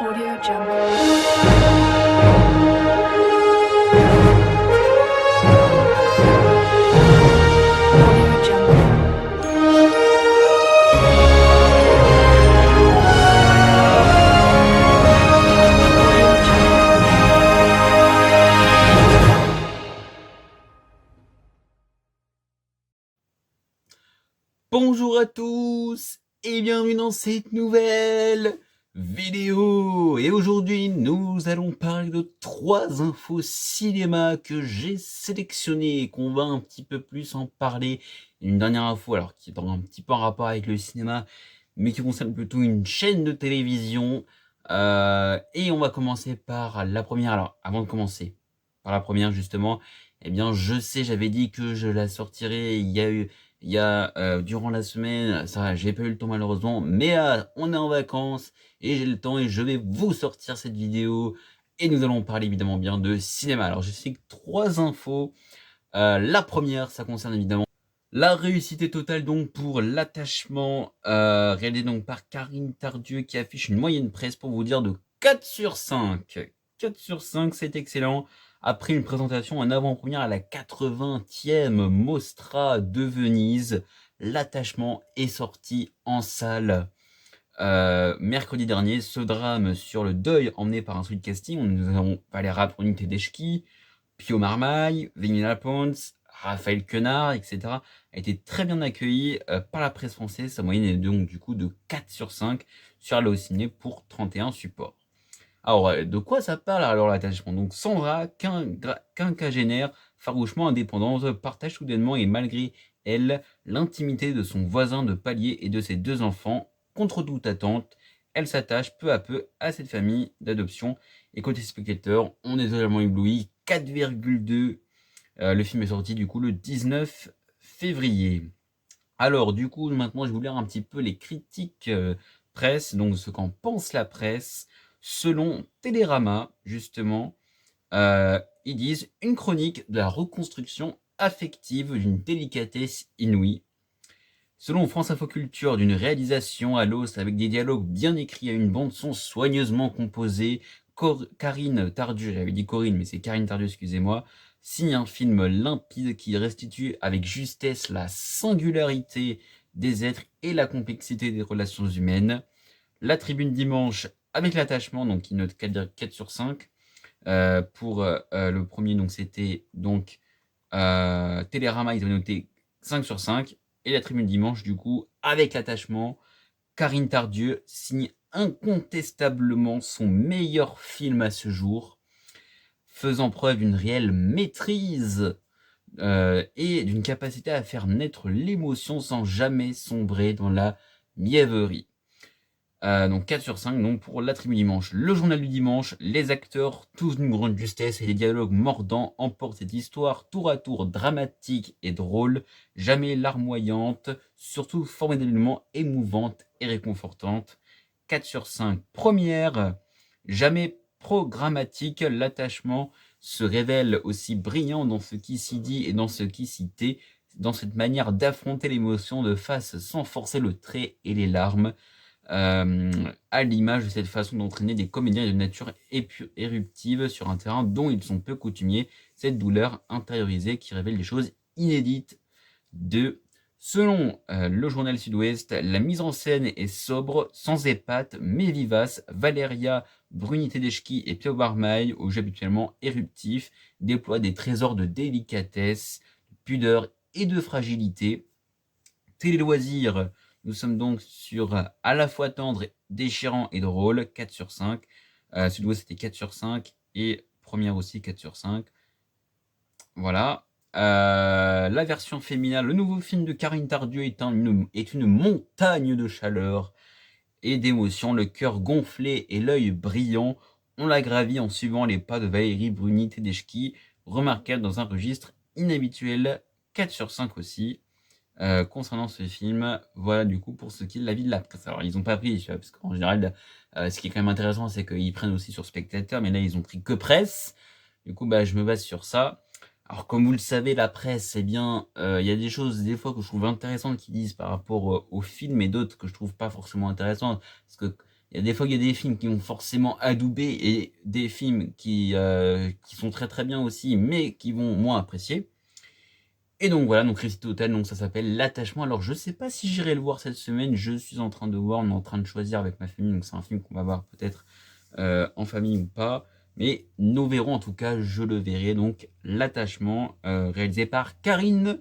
Audio Jungle. Audio Jungle. Audio Jungle. Bonjour à tous et bienvenue dans cette nouvelle vidéo. Et aujourd'hui, nous allons parler de 3 infos cinéma que j'ai sélectionnées et qu'on va un petit peu plus en parler. Une dernière info, alors qui est un petit peu en rapport avec le cinéma, mais qui concerne plutôt une chaîne de télévision. Et on va commencer par la première. Alors, avant de commencer par la première, justement, eh bien, je sais, j'avais dit que je la sortirais. Durant la semaine, ça, j'ai pas eu le temps malheureusement, mais on est en vacances et j'ai le temps et je vais vous sortir cette vidéo et nous allons parler évidemment bien de cinéma. Alors, je sais que 3 infos. La première, ça concerne évidemment la réussite est totale donc pour l'attachement réalisé donc par Karine Tardieu qui affiche une moyenne presse pour vous dire de 4 sur 5. 4 sur 5, c'est excellent. Après une présentation en avant-première à la 80e Mostra de Venise, l'attachement est sorti en salle mercredi dernier. Ce drame sur le deuil emmené par un street casting, nous avons Valéra Bruni-Tedeschi, Pio Marmaille, Vanilla Pons, Raphaël Quenard, etc. a été très bien accueilli par la presse française. Sa moyenne est donc du coup de 4 sur 5 sur Allociné pour 31 supports. Alors, de quoi ça parle alors l'attachement? Donc Sandra, quinquagénaire, farouchement indépendante, partage soudainement et malgré elle l'intimité de son voisin de palier et de ses 2 enfants. Contre toute attente, elle s'attache peu à peu à cette famille d'adoption. Et côté spectateur, on est totalement ébloui. 4,2. Le film est sorti du coup le 19 février. Alors du coup, maintenant je vais vous lire un petit peu les critiques presse, donc ce qu'en pense la presse. Selon Télérama, justement, ils disent une chronique de la reconstruction affective d'une délicatesse inouïe. Selon France Info Culture, d'une réalisation à l'os avec des dialogues bien écrits à une bande-son soigneusement composée, Karine Tardieu, j'avais dit Corinne, mais c'est Karine Tardieu, excusez-moi, signe un film limpide qui restitue avec justesse la singularité des êtres et la complexité des relations humaines. La Tribune Dimanche avec l'attachement, donc qui note 4 sur 5. Pour le premier, donc c'était donc Télérama, ils ont noté 5 sur 5. Et la Tribune Dimanche, du coup, avec l'attachement, Karine Tardieu signe incontestablement son meilleur film à ce jour, faisant preuve d'une réelle maîtrise et d'une capacité à faire naître l'émotion sans jamais sombrer dans la mièvrerie. Donc 4 sur 5 donc pour la Tribune Dimanche. Le Journal du Dimanche, les acteurs, tous d'une grande justesse et des dialogues mordants, emportent cette histoire tour à tour dramatique et drôle, jamais larmoyante, surtout formidablement émouvante et réconfortante. 4 sur 5. Première, jamais programmatique, l'attachement se révèle aussi brillant dans ce qui s'y dit et dans ce qui s'y tait, dans cette manière d'affronter l'émotion de face sans forcer le trait et les larmes. À l'image de cette façon d'entraîner des comédiens de nature éruptive sur un terrain dont ils sont peu coutumiers, cette douleur intériorisée qui révèle des choses inédites. Selon le journal Sud-Ouest, la mise en scène est sobre, sans épate, mais vivace. Valéria Bruni-Tedeschi et Pio Marmaille, au jeu habituellement éruptif, déploient des trésors de délicatesse, de pudeur et de fragilité. Télé Loisirs, nous sommes donc sur à la fois tendre, déchirant et drôle, 4 sur 5. Sud-Ouest c'était 4 sur 5 et Première aussi 4 sur 5. Voilà. La version féminine, le nouveau film de Karine Tardieu est une montagne de chaleur et d'émotion, le cœur gonflé et l'œil brillant. On la gravit en suivant les pas de Valérie Bruni-Tedeschi, remarquable dans un registre inhabituel, 4 sur 5 aussi. Concernant ce film, voilà du coup pour ce qui est de l'avis de la presse. Alors ils ont pas pris, parce qu'en général, ce qui est quand même intéressant, c'est qu'ils prennent aussi sur spectateur, mais là ils ont pris que presse. Du coup, je me base sur ça. Alors comme vous le savez, la presse, eh bien, il y a des choses des fois que je trouve intéressantes qu'ils disent par rapport au film et d'autres que je trouve pas forcément intéressantes. Parce que Il y a des fois, il y a des films qui ont forcément adoubé et des films qui sont très très bien aussi, mais qui vont moins apprécier. Et donc voilà, donc réussite totale, donc ça s'appelle L'attachement. Alors je sais pas si j'irai le voir cette semaine, je suis en train de voir, on est en train de choisir avec ma famille, donc c'est un film qu'on va voir peut-être en famille ou pas. Mais nous verrons, en tout cas, je le verrai. Donc, L'attachement, réalisé par Karine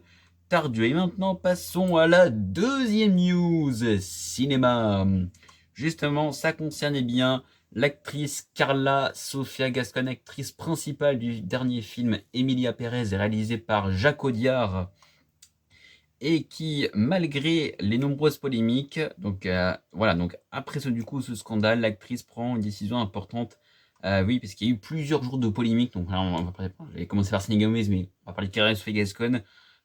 Tardieu. Et maintenant, passons à la deuxième news cinéma. Justement, ça concernait bien l'actrice Carla Sofia Gascon, actrice principale du dernier film Emilia Pérez, réalisé par Jacques Audiard, et qui, malgré les nombreuses polémiques, donc voilà, donc après ce scandale, l'actrice prend une décision importante. Oui, parce qu'il y a eu plusieurs jours de polémiques, donc là, on va parler, j'ai commencé par Selena Gomez, mais on va parler de Carla Sofia Gascon.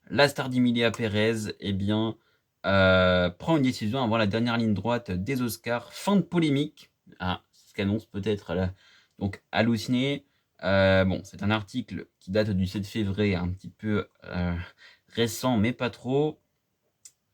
La star d'Emilia Pérez, eh bien, prend une décision avant la dernière ligne droite des Oscars. Fin de polémique. Ah, c'est ce qu'annonce peut-être donc halluciné. Bon, c'est un article qui date du 7 février, un petit peu récent, mais pas trop.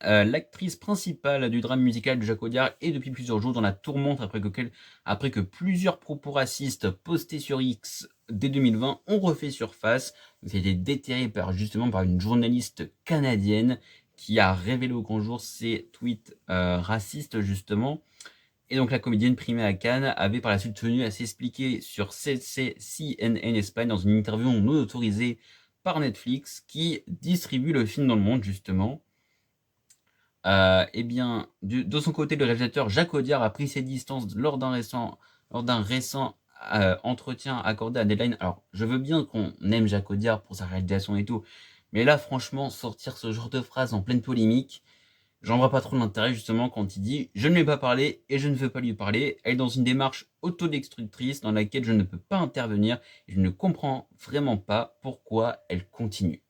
L'actrice principale du drame musical de Jacques Audiard est depuis plusieurs jours dans la tourmente après que plusieurs propos racistes postés sur X dès 2020 ont refait surface. Ça a été déterré justement par une journaliste canadienne qui a révélé au grand jour ces tweets racistes justement. Et donc la comédienne primée à Cannes avait par la suite tenu à s'expliquer sur CNN Espagne dans une interview non autorisée par Netflix qui distribue le film dans le monde justement. Eh bien, de son côté, le réalisateur Jacques Audiard a pris ses distances lors d'un récent entretien accordé à Deadline. Alors, je veux bien qu'on aime Jacques Audiard pour sa réalisation et tout, mais là, franchement, sortir ce genre de phrase en pleine polémique, j'en vois pas trop l'intérêt justement quand il dit « Je ne lui ai pas parlé et je ne veux pas lui parler ». Elle est dans une démarche autodestructrice dans laquelle je ne peux pas intervenir et je ne comprends vraiment pas pourquoi elle continue.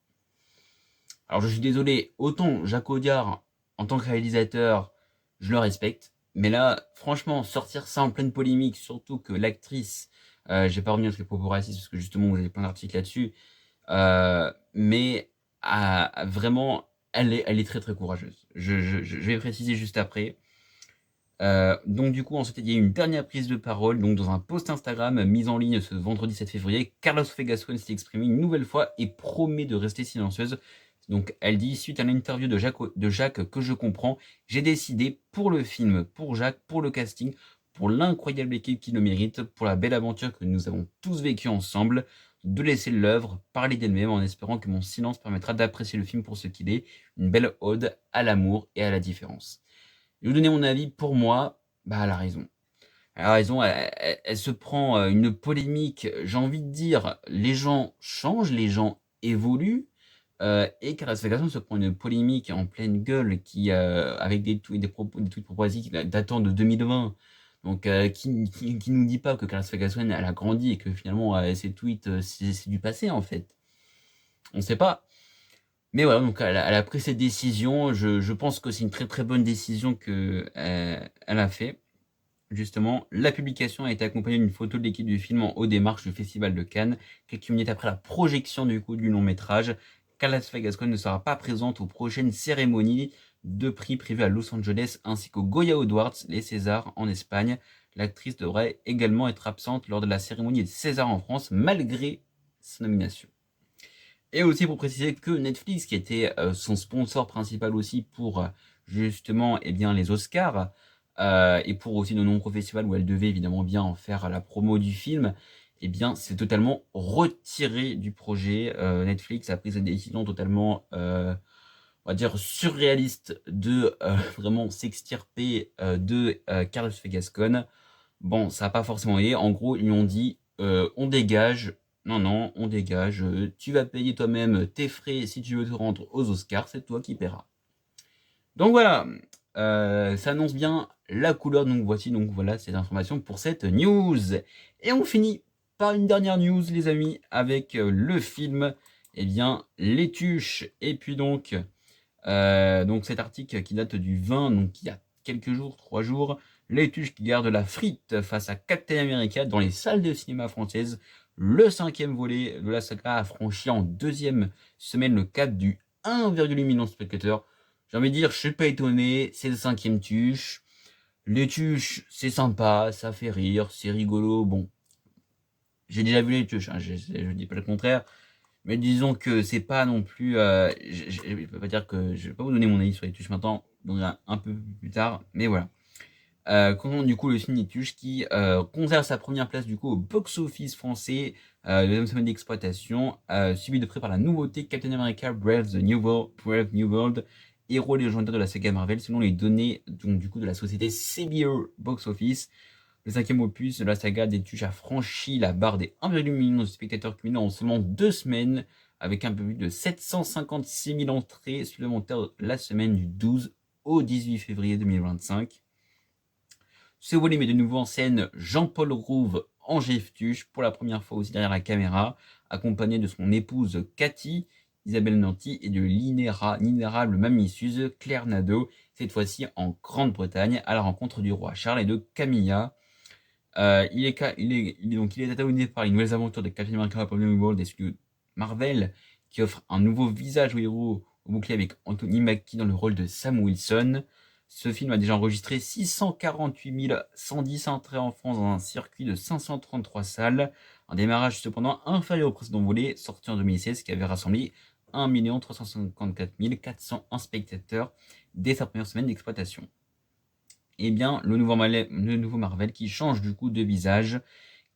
Alors je suis désolé, autant Jacques Audiard, en tant que réalisateur, je le respecte, mais là, franchement, sortir ça en pleine polémique, surtout que l'actrice, j'ai pas revenu sur les propos racistes, parce que justement, vous avez plein d'articles là-dessus, mais vraiment, elle est très très courageuse. Je vais préciser juste après. Donc du coup, ensuite, il y a eu une dernière prise de parole, donc dans un post Instagram mis en ligne ce vendredi 7 février, Carla Sofia Gascon s'est exprimée une nouvelle fois et promet de rester silencieuse. Donc elle dit, suite à l'interview de Jacques que je comprends, j'ai décidé pour le film, pour Jacques, pour le casting, pour l'incroyable équipe qui le mérite, pour la belle aventure que nous avons tous vécue ensemble, de laisser l'œuvre parler d'elle-même en espérant que mon silence permettra d'apprécier le film pour ce qu'il est, une belle ode à l'amour et à la différence. Je vais vous donner mon avis, pour moi, elle a raison. Elle a raison, elle se prend une polémique, j'ai envie de dire, les gens changent, les gens évoluent, et Carla Sofia Gascon se prend une polémique en pleine gueule avec des tweets proposés datant de 2020, donc qui nous dit pas que Carla Sofia Gascon elle a grandi et que finalement ses tweets c'est du passé en fait. On sait pas. Mais voilà, donc elle a pris cette décision. Je pense que c'est une très très bonne décision que elle a fait. Justement, la publication a été accompagnée d'une photo de l'équipe du film en haut des marches du Festival de Cannes. Quelques minutes après la projection du long métrage, Carla Sofia Gascon ne sera pas présente aux prochaines cérémonies de prix prévues à Los Angeles ainsi qu'aux Goya Awards, les Césars en Espagne. L'actrice devrait également être absente lors de la cérémonie des Césars en France malgré sa nomination. Et aussi pour préciser que Netflix, qui était son sponsor principal aussi pour justement les Oscars, et pour aussi de nombreux festivals où elle devait évidemment bien en faire la promo du film, c'est totalement retiré du projet. Netflix a pris cette décision totalement, on va dire, surréaliste de vraiment s'extirper de Carla Sofia Gascon. Bon, ça n'a pas forcément aidé. En gros, ils lui ont dit, on dégage. Non, on dégage. Tu vas payer toi-même tes frais si tu veux te rendre aux Oscars, c'est toi qui paieras. Donc voilà, ça annonce bien la couleur. Donc voilà ces informations pour cette news. Et on finit par une dernière news, les amis, avec le film, Les Tuches. Et puis donc cet article qui date du 20, donc il y a quelques jours, 3 jours, Les Tuches qui gardent la frite face à Captain America dans les salles de cinéma françaises. Le 5e volet de la saga a franchi en 2e semaine le cap du 1,8 million de spectateurs. J'ai envie de dire, je suis pas étonné, c'est le 5e Tuche. Les tuches, c'est sympa, ça fait rire, c'est rigolo. Bon, j'ai déjà vu les tuches, hein, je dis pas le contraire. Mais disons que c'est pas non plus. Je peux pas dire que je vais pas vous donner mon avis sur les tuches maintenant, donc un peu plus tard. Mais voilà. Concernant du coup le film des tuches qui conserve sa première place du coup au box-office français, deuxième semaine d'exploitation, suivi de près par la nouveauté Captain America Brave New World, héros légendaire de la saga Marvel selon les données donc, du coup de la société CBR Box Office. Le cinquième opus de la saga des tuches a franchi la barre des 1,8 million de spectateurs cumulés en seulement 2 semaines, avec un peu plus de 756 000 entrées supplémentaires la semaine du 12 au 18 février 2025. Ce volet met de nouveau en scène Jean-Paul Rouve en Jeff Tuche, pour la première fois aussi derrière la caméra, accompagné de son épouse Cathy, Isabelle Nanty, et de l'inérable mamie Suze, Claire Nadeau, cette fois-ci en Grande-Bretagne, à la rencontre du roi Charles et de Camilla. Il est antagonisé par les nouvelles aventures de Captain America Brave New World des studios Marvel, qui offre un nouveau visage au héros au bouclier avec Anthony Mackie dans le rôle de Sam Wilson. Ce film a déjà enregistré 648 110 entrées en France dans un circuit de 533 salles, un démarrage cependant inférieur au précédent volet sorti en 2016 qui avait rassemblé 1 354 401 spectateurs dès sa première semaine d'exploitation. Et bien le nouveau Marvel qui change du coup de visage,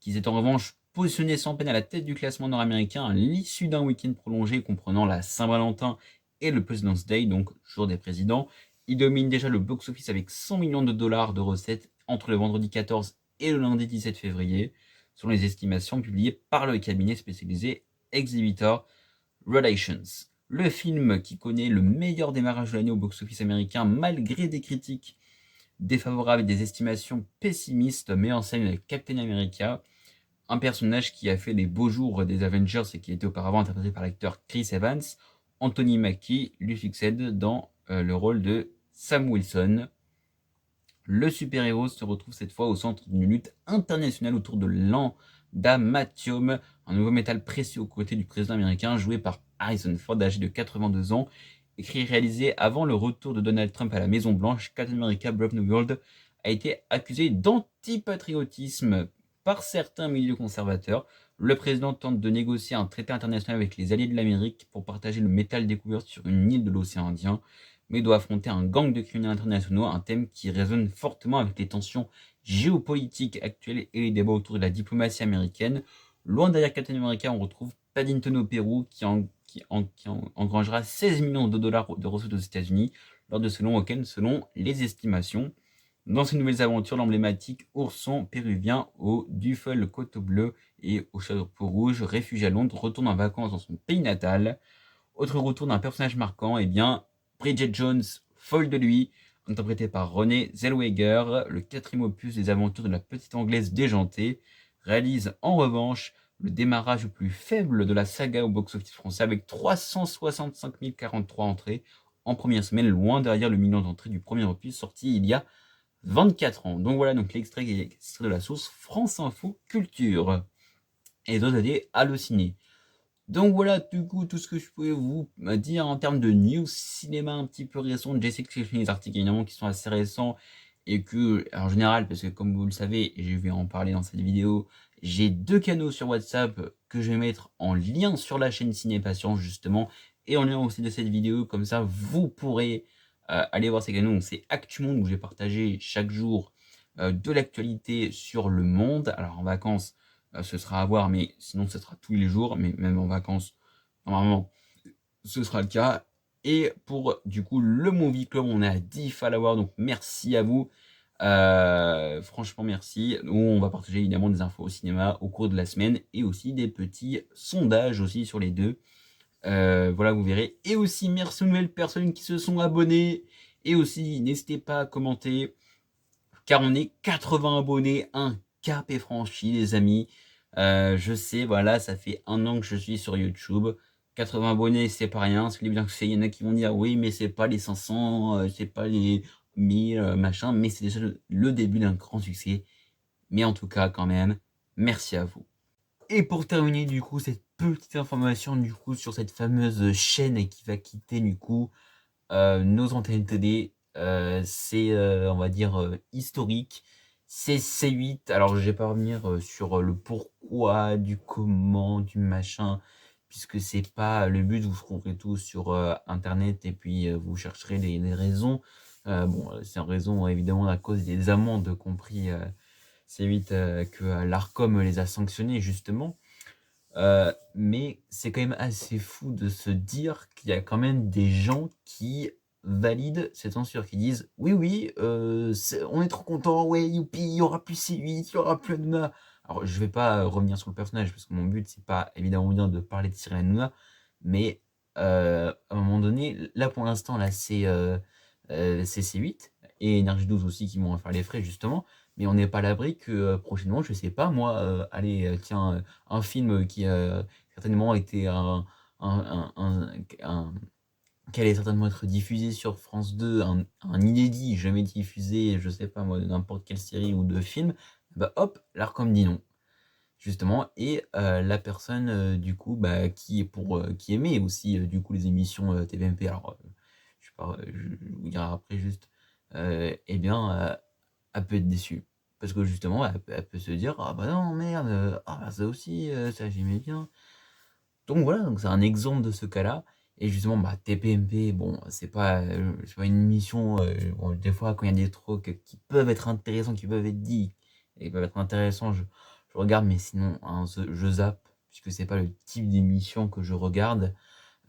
qui s'est en revanche positionné sans peine à la tête du classement nord-américain à l'issue d'un week-end prolongé comprenant la Saint-Valentin et le President's Day, donc jour des présidents. Il domine déjà le box-office avec 100 millions de dollars de recettes entre le vendredi 14 et le lundi 17 février, selon les estimations publiées par le cabinet spécialisé Exhibitor Relations. Le film qui connaît le meilleur démarrage de l'année au box-office américain malgré des critiques défavorables et des estimations pessimistes, met en scène Captain America, un personnage qui a fait les beaux jours des Avengers et qui était auparavant interprété par l'acteur Chris Evans. Anthony Mackie lui succède dans le rôle de Sam Wilson. Le super-héros se retrouve cette fois au centre d'une lutte internationale autour de l'Adamantium, un nouveau métal précieux aux côtés du président américain, joué par Harrison Ford, âgé de 82 ans. Écrit et réalisé avant le retour de Donald Trump à la Maison Blanche, Captain America Brave New World a été accusé d'antipatriotisme par certains milieux conservateurs. Le président tente de négocier un traité international avec les alliés de l'Amérique pour partager le métal découvert sur une île de l'océan Indien, mais doit affronter un gang de criminels internationaux, un thème qui résonne fortement avec les tensions géopolitiques actuelles et les débats autour de la diplomatie américaine. Loin derrière Captain America, on retrouve Paddington au Pérou, qui engrangera 16 millions de dollars de recettes aux États-Unis lors de ce long week-end, selon les estimations. Dans ces nouvelles aventures, l'emblématique ourson péruvien au duffel coteau bleu et au chapeau rouge, réfugié à Londres, retourne en vacances dans son pays natal. Autre retour d'un personnage marquant, Bridget Jones, folle de lui, interprétée par Renée Zellweger, le quatrième opus des aventures de la petite anglaise déjantée, réalise en revanche le démarrage le plus faible de la saga au box-office français avec 365 043 entrées en première semaine, loin derrière le million d'entrées du premier opus sorti il y a 24 ans. Donc voilà, donc l'extrait est extrait de la source France Info Culture. Et d'autres allez halluciner. Donc voilà, du coup, tout ce que je pouvais vous dire en termes de news cinéma un petit peu récentes. J'essaie de chercher des articles évidemment qui sont assez récents et que, en général, parce que comme vous le savez, et je vais en parler dans cette vidéo, j'ai 2 canaux sur WhatsApp que je vais mettre en lien sur la chaîne Ciné Passion justement, et en lien aussi de cette vidéo, comme ça vous pourrez aller voir ces canaux. C'est ActuMonde où je vais partager chaque jour de l'actualité sur le monde. Alors en vacances, ce sera à voir, mais sinon ce sera tous les jours, mais même en vacances, normalement, ce sera le cas. Et pour du coup le Movie Club, on est à 10 followers, donc merci à vous. Franchement merci. Nous, on va partager évidemment des infos au cinéma au cours de la semaine et aussi des petits sondages aussi sur les deux. Voilà, vous verrez. Et aussi merci aux nouvelles personnes qui se sont abonnées. Et aussi n'hésitez pas à commenter, car on est 80 abonnés, un cap est franchi les amis. Je sais, voilà, ça fait 1 an que je suis sur YouTube. 80 abonnés, c'est pas rien, c'est bien que c'est. Il y en a qui vont dire oui, mais c'est pas les 500, c'est pas les 1000, machin, mais c'est déjà le début d'un grand succès. Mais en tout cas, quand même, merci à vous. Et pour terminer, du coup, cette petite information, du coup, sur cette fameuse chaîne qui va quitter, du coup, nos antennes TD. c'est, on va dire, historique. C'est C8. Alors, je vais pas revenir sur le pourquoi, du comment, du machin, puisque c'est pas le but. Vous trouverez tout sur internet et puis vous chercherez les raisons. Bon, c'est en raison évidemment à cause des amendes compris C8 que l'Arcom les a sanctionnés justement. Mais c'est quand même assez fou de se dire qu'il y a quand même des gens qui valident cette censure, qui disent oui, oui, on est trop content, ouais, youpi, il y aura plus C8, il y aura plus Hanouna. Alors, je vais pas revenir sur le personnage parce que mon but, c'est pas évidemment bien de parler de Cyril Hanouna, mais à un moment donné, là pour l'instant, là c'est C8 et Énergie 12 aussi qui vont faire les frais justement, mais on n'est pas à l'abri que prochainement, je sais pas moi, allez, tiens, un film qui certainement été qui allait certainement être diffusé sur France 2, un inédit jamais diffusé, je sais pas moi, de n'importe quelle série ou de film, bah hop, l'Arcom dit non, justement, et la personne du coup bah, qui aimait aussi du coup les émissions TVMP, alors je sais pas, je vous dirai après juste, eh bien elle peut être déçue. Parce que justement, elle peut se dire ah bah non merde, ah bah ça aussi, ça j'aimais bien. Donc voilà, donc c'est un exemple de ce cas-là. Et justement, bah, TPMP, bon, c'est pas une mission. Bon, des fois, quand il y a des trucs qui peuvent être intéressants, qui peuvent être dits, et qui peuvent être intéressants, je regarde, mais sinon, hein, je zappe, puisque c'est pas le type d'émission que je regarde.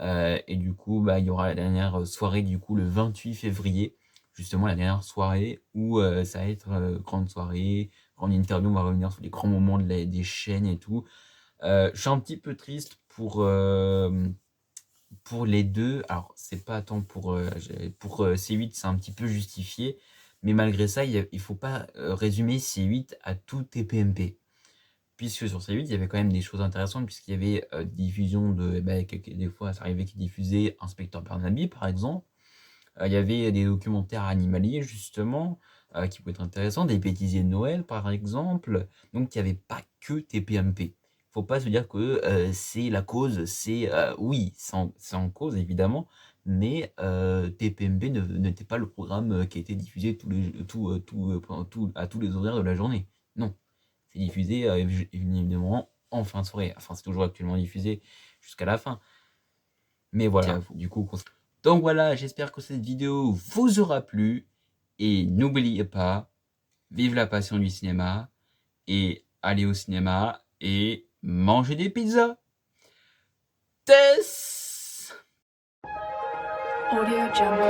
Et du coup, bah, il y aura la dernière soirée, du coup, le 28 février, justement la dernière soirée où ça va être grande soirée, grande interview, on va revenir sur les grands moments des chaînes et tout. Je suis un petit peu triste pour les deux. Alors, c'est pas tant pour C8, c'est un petit peu justifié, mais malgré ça, il faut pas résumer C8 à tout TPMP. Puisque sur C8, il y avait quand même des choses intéressantes, puisqu'il y avait diffusion de. Bah, des fois, ça arrivait qu'ils diffusaient Inspecteur Barnaby, par exemple. Il y avait des documentaires animaliers, justement, qui pouvaient être intéressants, des bêtisiers de Noël, par exemple. Donc, il n'y avait pas que TPMP. Faut pas se dire que c'est la cause, oui, c'est en cause, évidemment, mais TPMP n'était pas le programme qui a été diffusé à tous les horaires de la journée. Non, c'est diffusé évidemment en fin de soirée. Enfin, c'est toujours actuellement diffusé jusqu'à la fin. Mais voilà, du coup, donc voilà, j'espère que cette vidéo vous aura plu. Et n'oubliez pas, vive la passion du cinéma. Et allez au cinéma et mangez des pizzas. Tess! Audio Jungle.